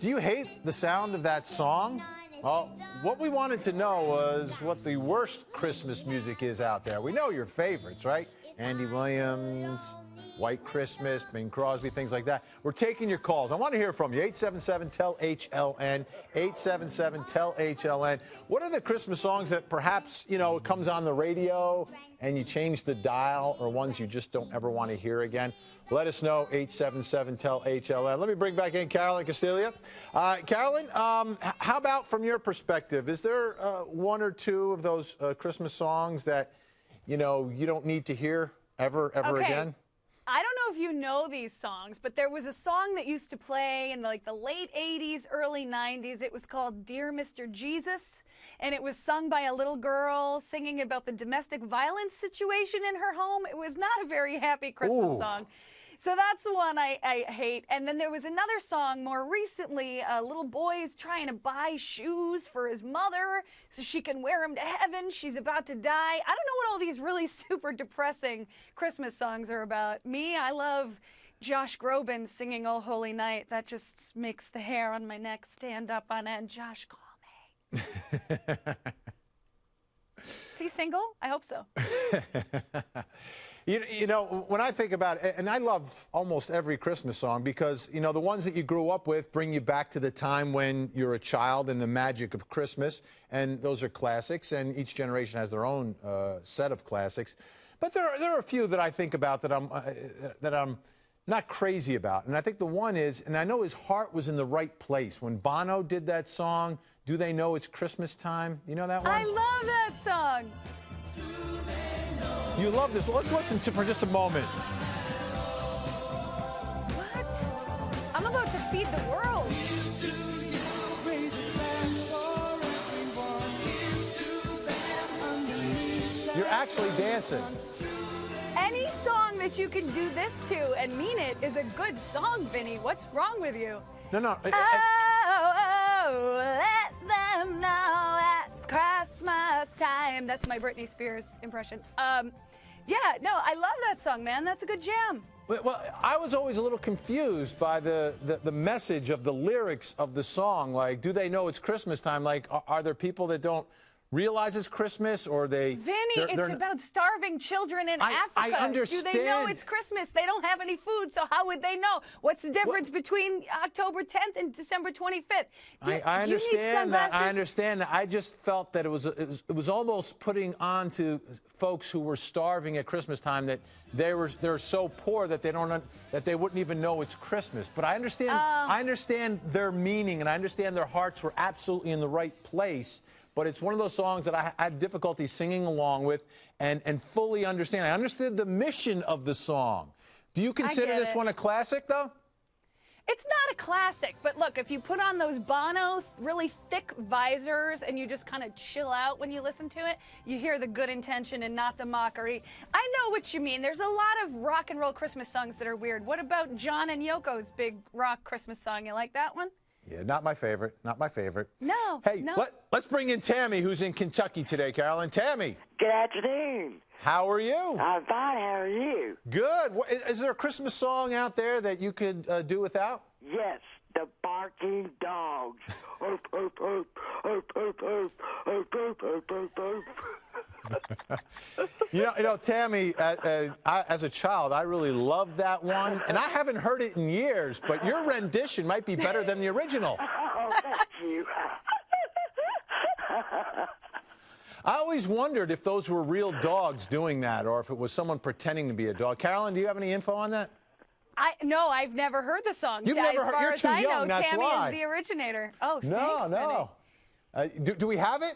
Do you hate the sound of that song? Well, what we wanted to know was what the worst Christmas music is out there. We know your favorites, right? Andy Williams, White Christmas, Bing Crosby, things like that. We're taking your calls. I want to hear from you. 877-TEL-HLN, 877-TEL-HLN. What are the Christmas songs that perhaps, you know, it comes on the radio and you change the dial, or ones you just don't ever want to hear again? Let us know, 877-TEL-HLN. Let me bring back in Carolyn Castilla. Carolyn, how about from your perspective? Is there one or two of those Christmas songs that, you know, you don't need to hear ever again? I don't know if you know these songs, but there was a song that used to play in like the late 80s, early 90s. It was called Dear Mr. Jesus, and it was sung by a little girl singing about the domestic violence situation in her home. It was not a very happy Christmas song. So that's the one I hate. And then there was another song more recently. A little boy is trying to buy shoes for his mother so she can wear them to heaven. She's about to die. I don't know what all these really super depressing Christmas songs are about. Me, I love Josh Groban singing Oh Holy Night. That just makes the hair on my neck stand up on end. Josh, call me. Is he single? I hope so. You know, when I think about it, and I love almost every Christmas song because, you know, the ones that you grew up with bring you back to the time when you're a child and the magic of Christmas, and those are classics, and each generation has their own set of classics. But there are a few that I think about that I'm not crazy about, and I think the one is, and I know his heart was in the right place. When Bono did that song, Do They Know It's Christmas Time? You know that one? I love that song. You love this. Let's listen to for just a moment. What? I'm about to feed the world. You're actually dancing. Any song that you can do this to and mean it is a good song, Vinny. What's wrong with you? No. Oh, let them know it's Christmas time. That's my Britney Spears impression. Yeah, no, I love that song, man. That's a good jam. Well, I was always a little confused by the message of the lyrics of the song. Like, do they know it's Christmas time? Like, are there people that don't realize it's Christmas, or they... Vinny, it's about starving children in Africa. I understand. Do they know it's Christmas? They don't have any food, so how would they know? What's the difference between October 10th and December 25th? I understand that. I understand that. I just felt that it was almost putting on to folks who were starving at Christmas time that they're so poor that they wouldn't even know it's Christmas. But I understand their meaning, and I understand their hearts were absolutely in the right place. But it's one of those songs that I had difficulty singing along with and fully understand. I understood the mission of the song. Do you consider this one a classic, though? It's not a classic, but look, if you put on those Bono really thick visors and you just kind of chill out when you listen to it, you hear the good intention and not the mockery. I know what you mean. There's a lot of rock and roll Christmas songs that are weird. What about John and Yoko's big rock Christmas song? You like that one? Yeah, not my favorite. Not my favorite. No. Hey, no. Let's bring in Tammy, who's in Kentucky today, Carolyn. Tammy. Good afternoon. How are you? I'm fine. How are you? Good. Is there a Christmas song out there that you could do without? Yes, the barking dogs. Oop, oop, oop, oop, oop, oop, oop, oop, oop, oop, oop. You know, Tammy, as a child, I really loved that one, and I haven't heard it in years, but your rendition might be better than the original. Oh, thank you. I always wondered if those were real dogs doing that, or if it was someone pretending to be a dog. Carolyn, do you have any info on that? No, I've never heard the song. You've never heard. You're too young. That's Tammy why. Is the originator. Oh, no. Do we have it?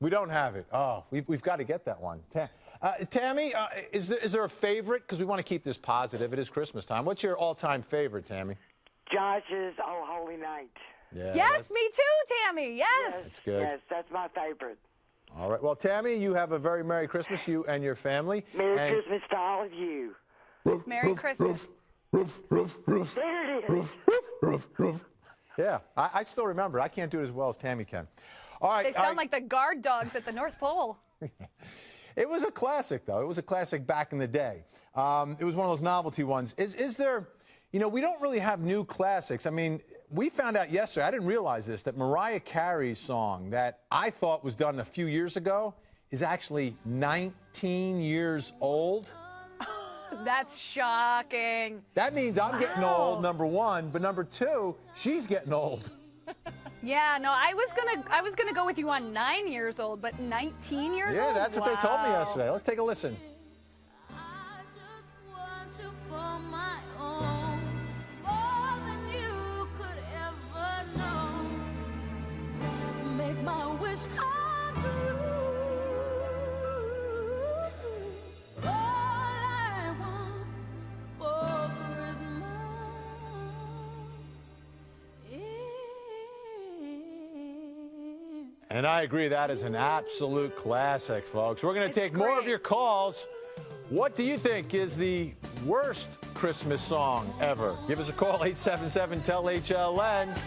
We don't have it. Oh, we've got to get that one. Tammy, is there a favorite? Because we want to keep this positive. It is Christmas time. What's your all-time favorite, Tammy? Josh's Oh Holy Night. Yeah, yes, me too, Tammy. Yes. That's good. Yes, that's my favorite. All right. Well, Tammy, you have a very Merry Christmas, you and your family. Merry Christmas to all of you. Merry Christmas. There it is. Yeah, I still remember. I can't do it as well as Tammy can. All right. They sound like the guard dogs at the North Pole. It was a classic, though. It was a classic back in the day. It was one of those novelty ones. Is there, You know, we don't really have new classics. I mean, we found out yesterday, I didn't realize this, that Mariah Carey's song that I thought was done a few years ago is actually 19 years old. That's shocking. That means I'm getting old, number one, but number two, she's getting old. Yeah, no, I was gonna go with you on 9 years old, but 19 years old? Yeah, that's what they told me Wow. yesterday. Let's take a listen. I just want you for my own, more than you could ever know. Make my wish come true. All I want for Christmas is. And I agree, that is an absolute classic, folks. We're going to take more of great. your calls. What do you think is the worst Christmas song ever? Give us a call, 877-TEL-HLN.